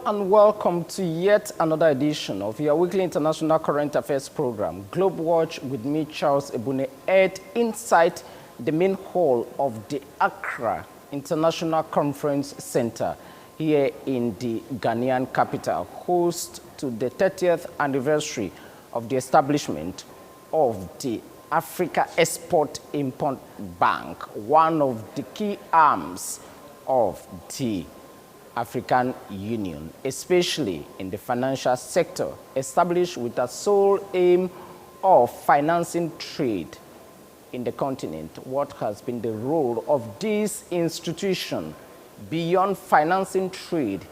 and welcome to yet another edition of your weekly international current affairs program, Globe Watch, with me, Charles Ebune, at inside the main hall of the Accra International Conference Center here in the Ghanaian capital, host to the 30th anniversary of the establishment of the Africa Export-Import Bank, one of the key arms of the African Union, especially in the financial sector, established with a sole aim of financing trade in the continent. What has been the role of this institution beyond financing trade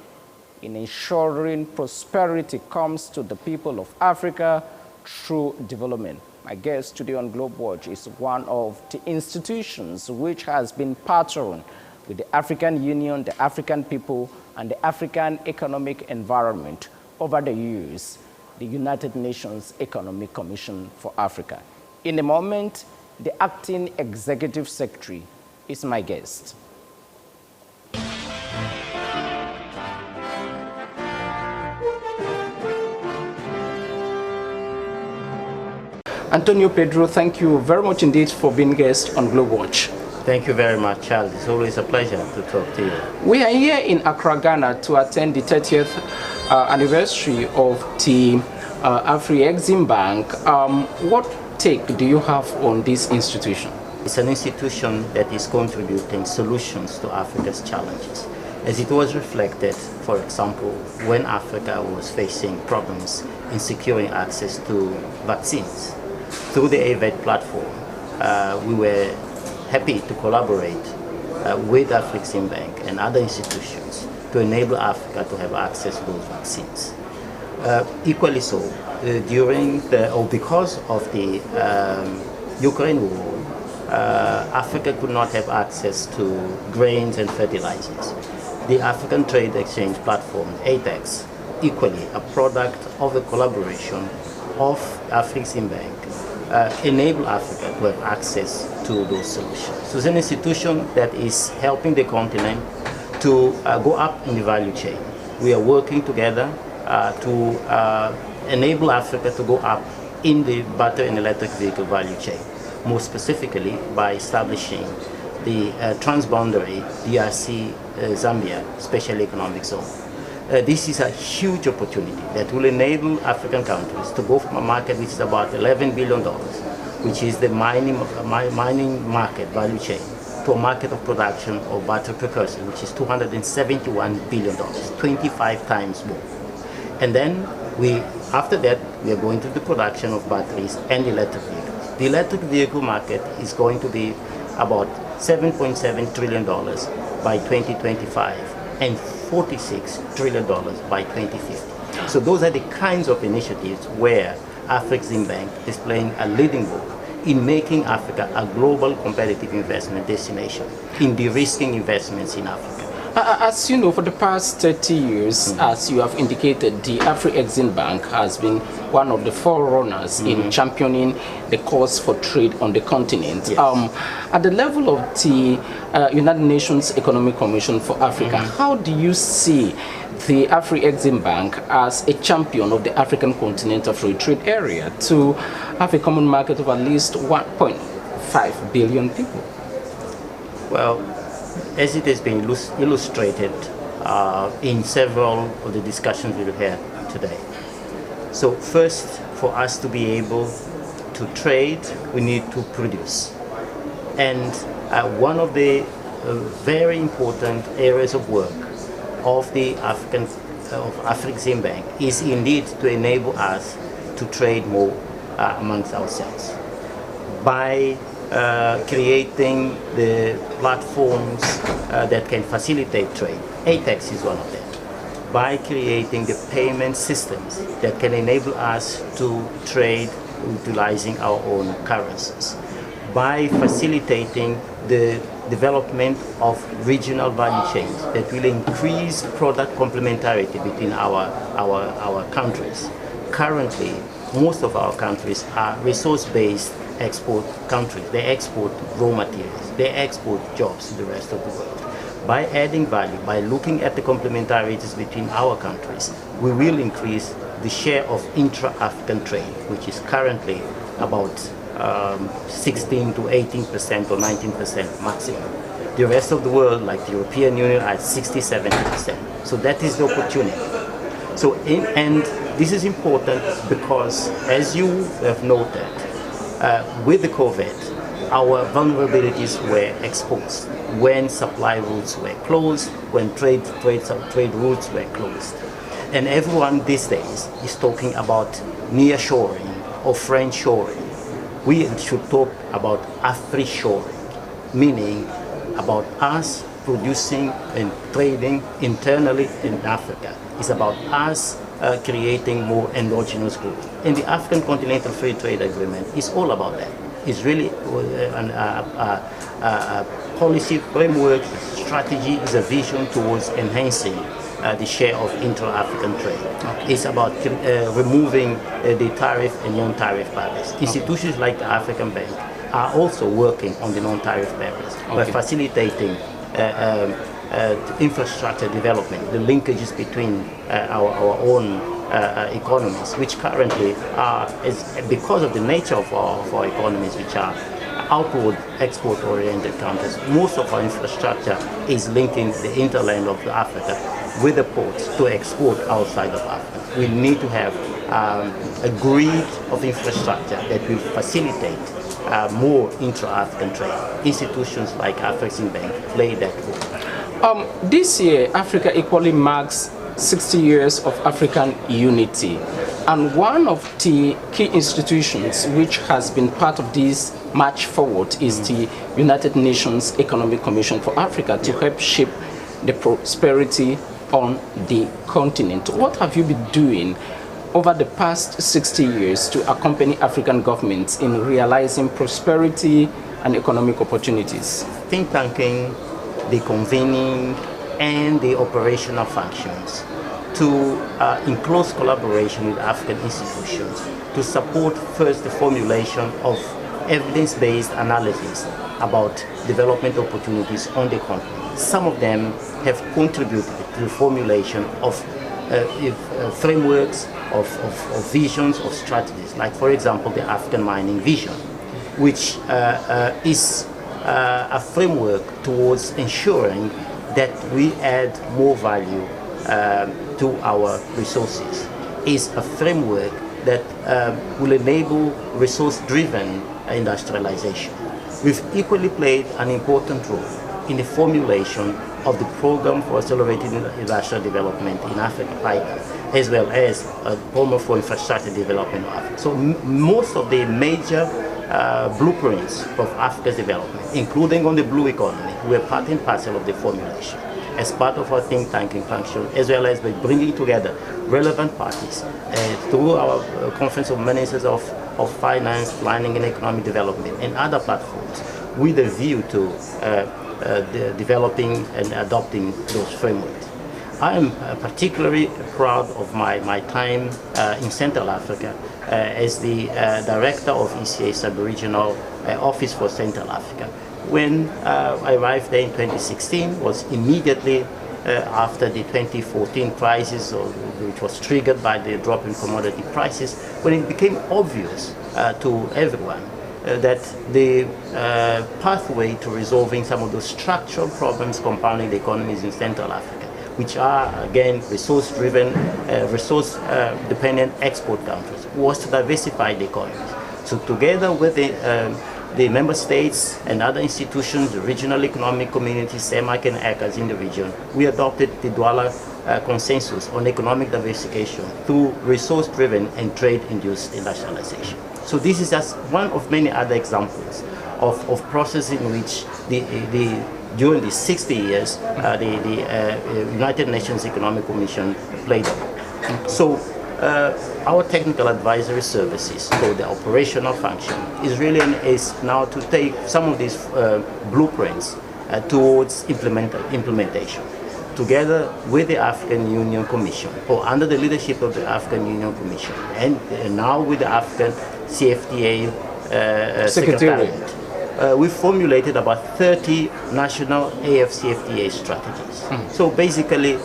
in ensuring prosperity comes to the people of Africa through development? My guest today on Globe Watch is one of the institutions which has been partnering with the African Union, the African people, and the African economic environment over the years, the United Nations Economic Commission for Africa. In a moment, the acting executive secretary is my guest. Antonio Pedro, thank you very much indeed for being guest on Globe Watch. Thank you very much, Charles. It's always a pleasure to talk to you. We are here in Accra, Ghana to attend the 30th anniversary of the Afri-Exim Bank. What take do you have on this institution? It's an institution that is contributing solutions to Africa's challenges. As it was reflected, for example, when Africa was facing problems in securing access to vaccines. Through the AVET platform, we were happy to collaborate with Afri-Exim Bank and other institutions to enable Africa to have access to those vaccines. Equally so, during or because of the Ukraine war, Africa could not have access to grains and fertilizers. The African Trade Exchange Platform, ATEX, equally a product of the collaboration of Afri-Exim Bank, enable Africa to have access to those solutions. So it's an institution that is helping the continent to go up in the value chain. We are working together to enable Africa to go up in the battery and electric vehicle value chain, more specifically by establishing the transboundary DRC-Zambia Special Economic Zone. This is a huge opportunity that will enable African countries to go from a market which is about $11 billion, which is the mining market value chain, to a market of production of battery precursors, which is $271 billion, 25 times more. And then after that, we are going to the production of batteries and electric vehicles. The electric vehicle market is going to be about $7.7 trillion by 2025 and $46 trillion by 2050. So those are the kinds of initiatives where Afri-Exim Bank is playing a leading role in making Africa a global competitive investment destination, in de-risking investments in Africa. As you know, for the past 30 years, as you have indicated, the Afri-Exim Bank has been one of the forerunners in championing the cause for trade on the continent. Yes. At the level of the United Nations Economic Commission for Africa, how do you see the Afri-Exim Bank as a champion of the African continental free trade area to have a common market of at least 1.5 billion people? Well, as it has been illustrated in several of the discussions we've had today. So first, for us to be able to trade, we need to produce. And one of the very important areas of work of the Afri-Exim Bank is indeed to enable us to trade more amongst ourselves by creating the platforms that can facilitate trade. ATEX is one of them. By creating the payment systems that can enable us to trade utilizing our own currencies. By facilitating the development of regional value chains that will increase product complementarity between our countries. Currently, most of our countries are resource-based export countries. They export raw materials. They export jobs to the rest of the world. by adding value, by looking at the complementarities between our countries, we will increase the share of intra-African trade, which is currently about 16 to 18% or 19% maximum. The rest of the world, like the European Union, are at 60-70%. So that is the opportunity. And this is important because, as you have noted, with the COVID, our vulnerabilities were exposed when supply routes were closed, when trade routes were closed. And everyone these days is talking about nearshoring or friendshoring. We should talk about Afri-shoring, meaning about us producing and trading internally in Africa. It's about us creating more endogenous growth. And the African Continental Free Trade Agreement is all about that. It's really a policy framework, a strategy, is a vision towards enhancing the share of intra-African trade. Okay. It's about removing the tariff and non-tariff barriers. Okay. Institutions like the African Bank are also working on the non-tariff barriers by facilitating infrastructure development, the linkages between our own economies, which currently are, because of the nature of our economies, which are outward export-oriented countries, most of our infrastructure is linking the hinterland of Africa with the ports to export outside of Africa. We need to have a grid of infrastructure that will facilitate more intra-African trade. Institutions like African Bank play that role. This year, Africa equally marks 60 years of African unity. And one of the key institutions which has been part of this march forward is the United Nations Economic Commission for Africa to help shape the prosperity on the continent. What have you been doing over the past 60 years to accompany African governments in realizing prosperity and economic opportunities? Think tanking, the convening, and the operational functions to, in close collaboration with African institutions, to support first the formulation of evidence-based analysis about development opportunities on the continent. Some of them have contributed to the formulation of frameworks, of visions, of strategies, like, for example, the African Mining Vision, which is a framework towards ensuring that we add more value to our resources. Is a framework that will enable resource-driven industrialization. We've equally played an important role in the formulation of the Program for Accelerated Industrial Development in Africa, PIDA, as well as a Program for Infrastructure Development of Africa. So most of the major blueprints of Africa's development, including on the blue economy, were part and parcel of the formulation as part of our think tanking function, as well as by bringing together relevant parties through our Conference of Ministers of Finance, Planning and Economic Development and other platforms, with a view to developing and adopting those frameworks. I am particularly proud of my time in Central Africa as the director of ECA Sub-Regional Office for Central Africa. When I arrived there in 2016, was immediately after the 2014 crisis, which was triggered by the drop in commodity prices, when it became obvious to everyone that the pathway to resolving some of those structural problems compounding the economies in Central Africa, which are, again, resource-driven, resource-dependent export countries, was to diversify the economies. So together with the member states and other institutions, the regional economic communities, CEMAC and ECAs in the region, we adopted the Douala Consensus on economic diversification through resource-driven and trade-induced industrialization. So this is just one of many other examples of processes in which during the 60 years, the United Nations Economic Commission played a role. So our technical advisory services, so the operational function, is now to take some of these blueprints towards implementation, together with the African Union Commission, or under the leadership of the African Union Commission, and now with the African CFTA Secretariat. we formulated about 30 national AFCFTA strategies. So basically,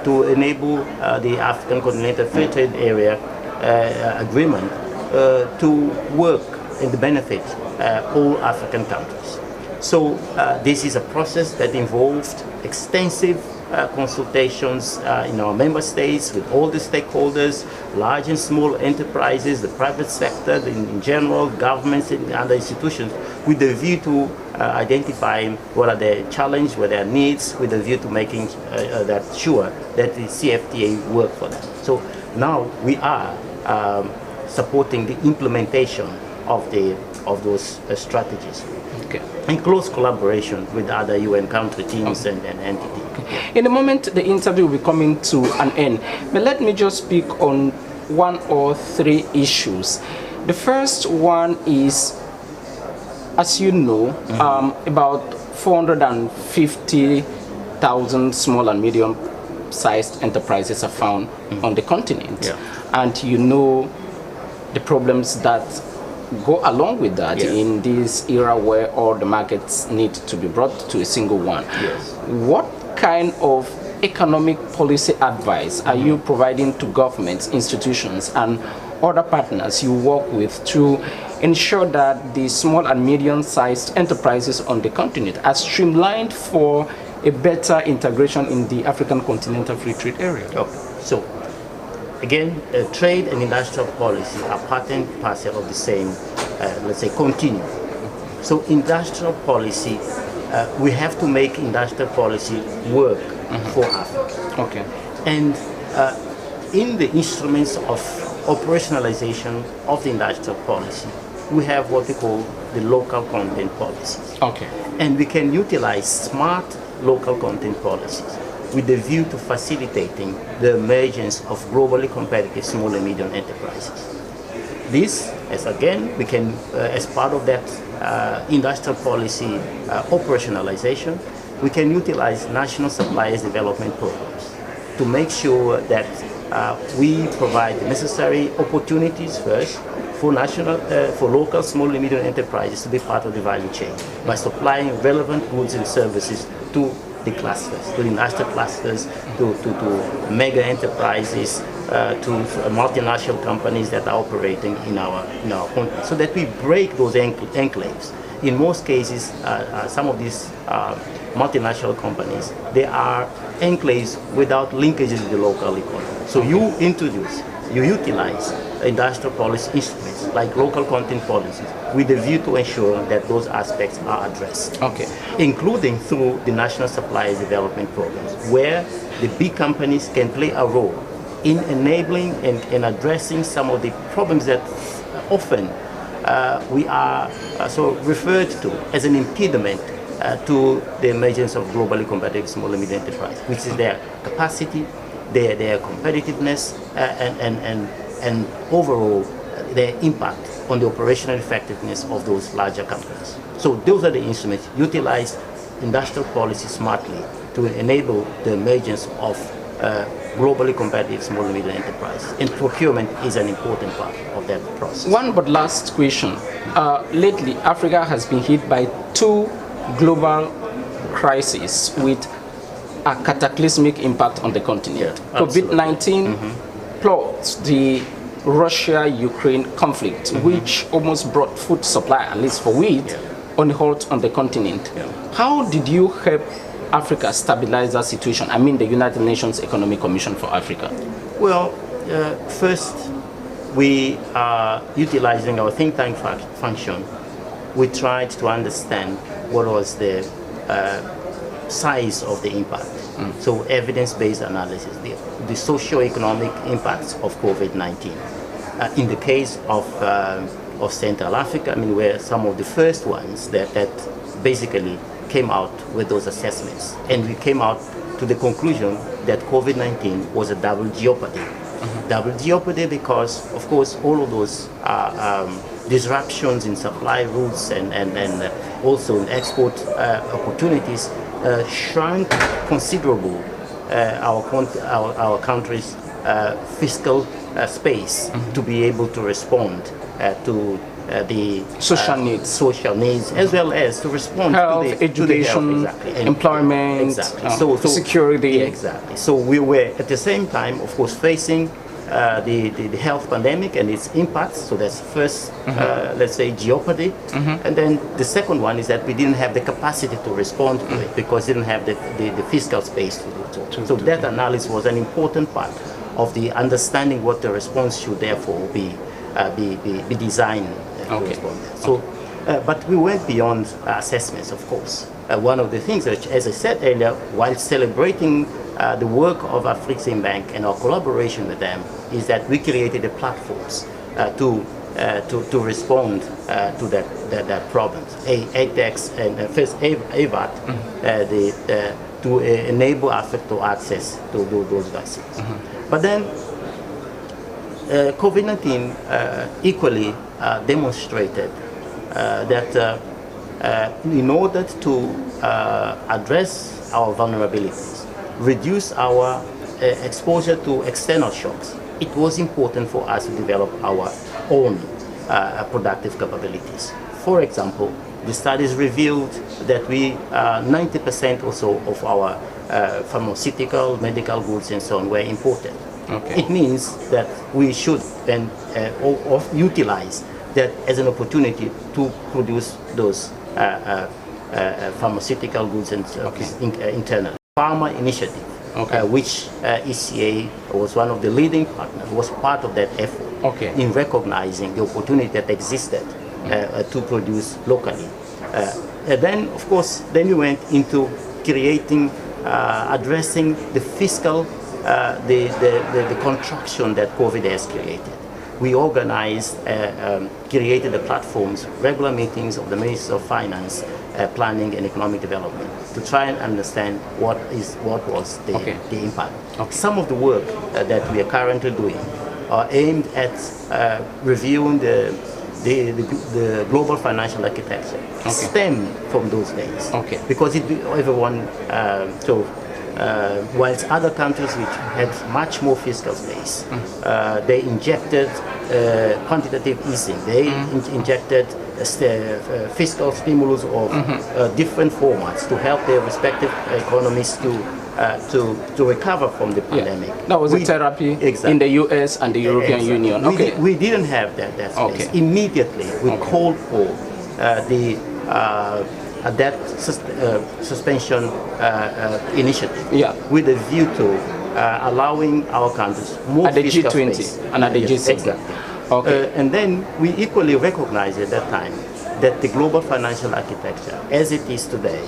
to enable the African Continental Free Trade Area agreement to work and benefit all African countries. So this is a process that involved extensive consultations in our member states with all the stakeholders, large and small enterprises, the private sector in general, governments and other institutions, with the view to identifying what are their challenges, what are their needs, with the view to making that sure that the CFTA work for them. So now we are supporting the implementation of those strategies. Okay. In close collaboration with other UN country teams and entities. In a moment, the interview will be coming to an end, but let me just speak on one or three issues. The first one is, as you know, about 450,000 small and medium-sized enterprises are found on the continent, and you know the problems that go along with that in this era where all the markets need to be brought to a single one. What kind of economic policy advice are you providing to governments, institutions, and other partners you work with to ensure that the small and medium-sized enterprises on the continent are streamlined for a better integration in the African Continental Free Trade Area? So, again, trade and industrial policy are part and parcel of the same, let's say, continuum. So industrial policy, we have to make industrial policy work for Africa. Okay. And in the instruments of operationalization of the industrial policy, we have what we call the local content policies. Okay. And we can utilize smart local content policies with the view to facilitating the emergence of globally competitive small and medium enterprises. This, as again, we can, as part of that industrial policy operationalization, we can utilize national suppliers development programs to make sure that we provide the necessary opportunities first for local small and medium enterprises to be part of the value chain by supplying relevant goods and services to the clusters, to the industrial clusters, to mega enterprises, to multinational companies that are operating in our country, so that we break those enclaves. In most cases, some of these multinational companies, they are enclaves without linkages to the local economy. So you utilize industrial policy instruments like local content policies with the view to ensure that those aspects are addressed. Okay. Including through the national suppliers development programs, where the big companies can play a role in enabling and addressing some of the problems that often we are so referred to as an impediment to the emergence of globally competitive small and medium enterprise, which is their capacity, their competitiveness, and overall their impact on the operational effectiveness of those larger companies. So those are the instruments. Utilize industrial policy smartly to enable the emergence of globally competitive small and medium enterprises. And procurement is an important part of that process. One but last question. Lately, Africa has been hit by two global crises with a cataclysmic impact on the continent. COVID-19 plus the Russia-Ukraine conflict, which almost brought food supply, at least for wheat, on halt on the continent. How did you help Africa stabilize that situation? I mean the United Nations Economic Commission for Africa. Well, first, we are utilizing our think tank function. We tried to understand what was the size of the impact. So evidence-based analysis, the socio-economic impacts of COVID-19. In the case of Central Africa, I mean, we're some of the first ones that basically came out with those assessments. And we came out to the conclusion that COVID-19 was a double jeopardy. Double jeopardy because, of course, all of those disruptions in supply routes and also in export opportunities shrunk considerable our country's fiscal space to be able to respond to the social needs, as well as to respond health, to the education, health, exactly, employment, exactly. Security. Yeah, exactly. So we were at the same time, of course, facing the health pandemic and its impacts. So that's first, let's say, jeopardy. And then the second one is that we didn't have the capacity to respond to it because we didn't have the fiscal space to do so. So that analysis was an important part of the understanding what the response should therefore be designed to respond. So, but we went beyond assessments, of course. One of the things that, as I said earlier, while celebrating the work of Afreximbank and our collaboration with them, is that we created the platforms to respond to that problem. ATEX and first AVAT, to enable Africa to access to those vaccines. But then COVID-19 equally demonstrated that in order to address our vulnerabilities, reduce our exposure to external shocks, it was important for us to develop our own productive capabilities. For example, the studies revealed that 90% or so of our pharmaceutical, medical goods and so on were imported. It means that we should then utilize that as an opportunity to produce those pharmaceutical goods and internally. Pharma initiative, which ECA was one of the leading partners, was part of that effort in recognizing the opportunity that existed to produce locally. And then, of course, then we went into creating, addressing the fiscal, the contraction that COVID has created. We organized, created the platforms, regular meetings of the Ministers of Finance, Planning and Economic Development to try and understand what was the impact. Some of the work that we are currently doing are aimed at reviewing the global financial architecture, stem from those days. Because everyone, whilst other countries which had much more fiscal space, they injected quantitative easing, they injected fiscal stimulus of different formats to help their respective economies to recover from the pandemic. That was a therapy in the US and the European Union. We didn't have that space. Immediately, we called for the debt suspension initiative with a view to allowing our countries more fiscal space. And at the G7. Exactly. And then we equally recognized at that time that the global financial architecture, as it is today,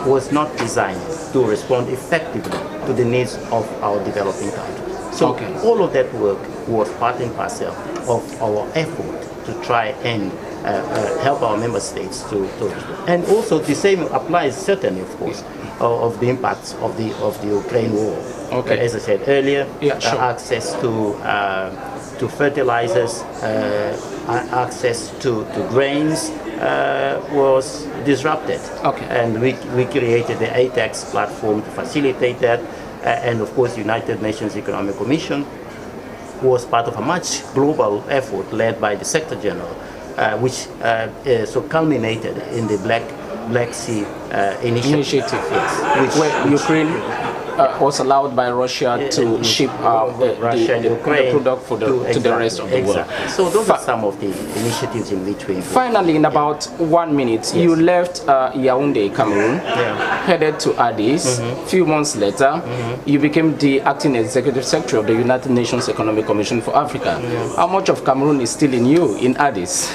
was not designed to respond effectively to the needs of our developing countries. So all of that work was part and parcel of our effort to try and help our member states to and also the same applies certainly, of course, of the impacts of the Ukraine war. As I said earlier, access to fertilizers, access to grains was disrupted. And we created the ATEX platform to facilitate that, and of course United Nations Economic Commission was part of a much global effort led by the Secretary General, which so culminated in the Black Sea initiative. Where Ukraine was allowed by Russia to ship the product to the rest of the world. So those are some of the initiatives in which we... Finally, in about 1 minute, you left Yaoundé, Cameroon, headed to Addis. Few months later, you became the acting executive secretary of the United Nations Economic Commission for Africa. How much of Cameroon is still in you, in Addis?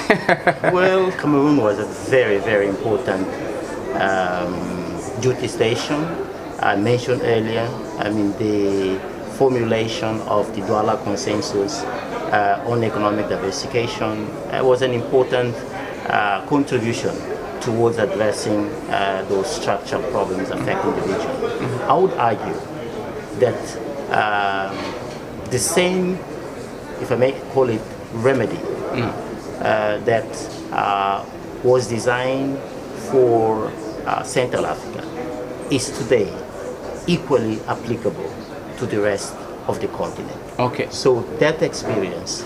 Well, Cameroon was a very, very important duty station. I mentioned earlier, the formulation of the Douala Consensus on economic diversification was an important contribution towards addressing those structural problems affecting the region. I would argue that the same, if I may call it, remedy that was designed for Central Africa is today equally applicable to the rest of the continent. So that experience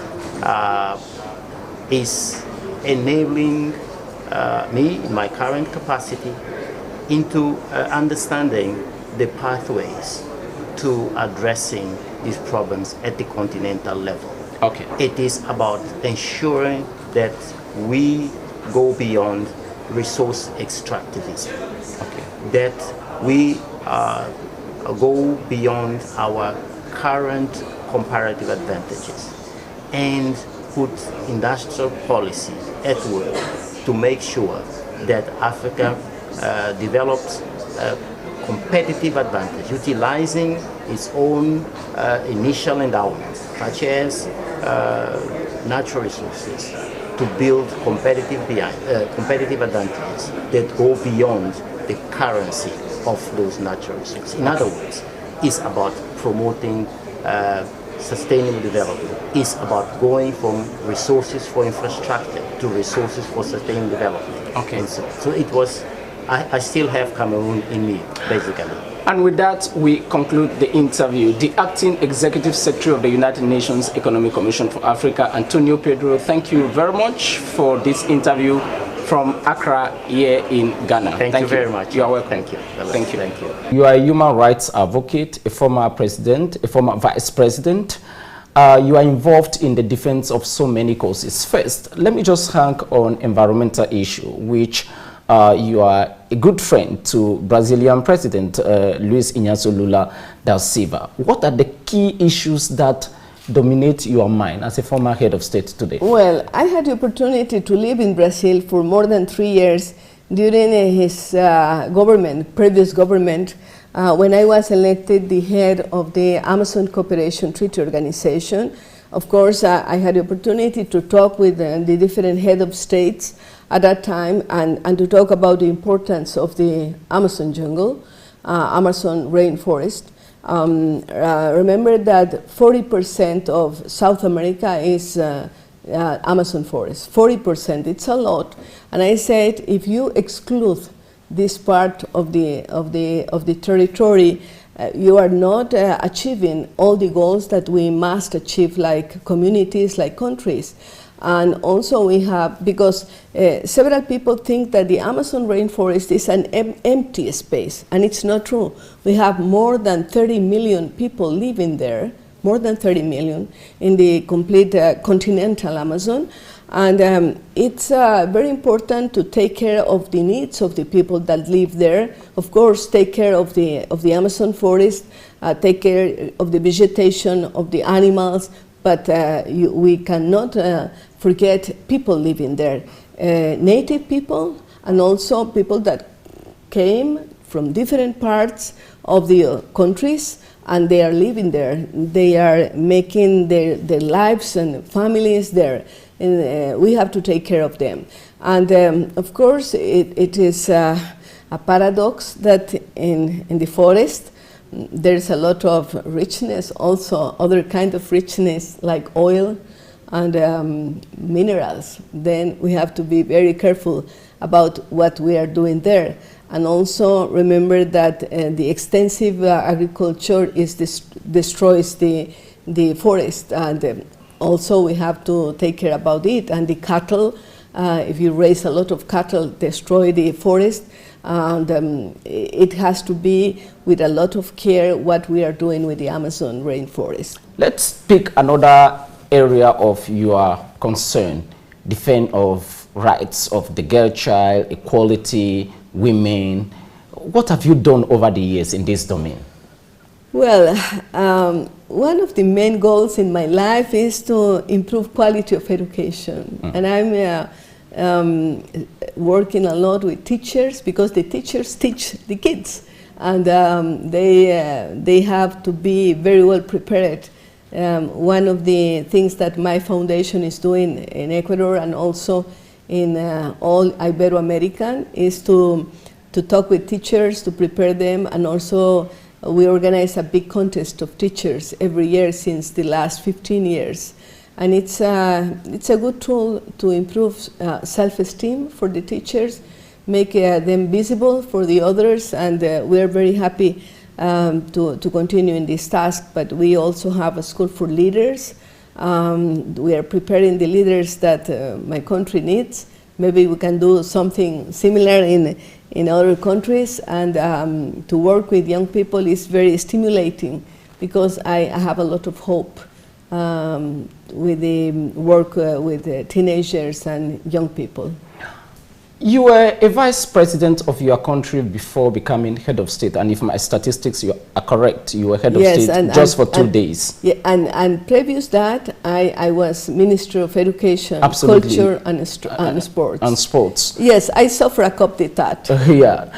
is enabling me in my current capacity into understanding the pathways to addressing these problems at the continental level. Okay. It is about ensuring that we go beyond resource extractivism, that we go beyond our current comparative advantages and put industrial policy at work to make sure that Africa develops a competitive advantage, utilizing its own initial endowments, such as natural resources, to build competitive advantages that go beyond the currency of those natural resources. In other words, it's about promoting sustainable development. It's about going from resources for infrastructure to resources for sustainable development. Okay. And so it was, I still have Cameroon in me, basically. And with that, we conclude the interview. The Acting Executive Secretary of the United Nations Economic Commission for Africa, Antonio Pedro, thank you very much for this interview from Accra here in Ghana. Thank you very much. You are welcome. Thank you. Thank you. Thank you. You are a human rights advocate, a former president, a former vice president. You are involved in the defense of so many causes. First, let me just hang on environmental issue, which you are a good friend to Brazilian President Luiz Inácio Lula da Silva. What are the key issues that dominate your mind as a former head of state today? Well, I had the opportunity to live in Brazil for more than 3 years during his previous government, when I was elected the head of the Amazon Cooperation Treaty Organization. Of course, I had the opportunity to talk with the different head of states at that time and to talk about the importance of the Amazon jungle, Amazon rainforest. Remember that 40% of South America is Amazon forest. 40%, it's a lot. And I said, if you exclude this part of the territory, you are not achieving all the goals that we must achieve, like communities, like countries. And also we have, because several people think that the Amazon rainforest is an empty space, and it's not true. We have more than 30 million people living there, more than 30 million, in the complete continental Amazon. And it's very important to take care of the needs of the people that live there. Of course, take care of the Amazon forest, take care of the vegetation, of the animals, but we cannot forget people living there, native people, and also people that came from different parts of the countries, and they are living there. They are making their lives and families there, and we have to take care of them. And of course, it is a paradox that in the forest, there's a lot of richness, also other kind of richness like oil and minerals. Then we have to be very careful about what we are doing there. And also remember that the extensive agriculture destroys the forest, and also we have to take care about it. And the cattle, if you raise a lot of cattle, destroy the forest. And it has to be with a lot of care what we are doing with the Amazon rainforest. Let's pick another area of your concern, defense of rights of the girl child, equality, women. What have you done over the years in this domain? Well, one of the main goals in my life is to improve quality of education. And I'm working a lot with teachers, because the teachers teach the kids, and they have to be very well prepared. One of the things that my foundation is doing in Ecuador and also in all Ibero-American is to talk with teachers, to prepare them, and also we organize a big contest of teachers every year since the last 15 years. And it's a good tool to improve self-esteem for the teachers, make them visible for the others, and we're very happy to continue in this task. But we also have a school for leaders, We are preparing the leaders that my country needs. Maybe we can do something similar in other countries, and to work with young people is very stimulating because I have a lot of hope with the work with teenagers and young people. You were a vice president of your country before becoming head of state, and if my statistics are correct, you were head of state just for 2 days. Yeah, and previous that, I was Minister of Education, Absolutely. Culture and Sports. And sports. Yes, I suffer a cop de tat. Yeah.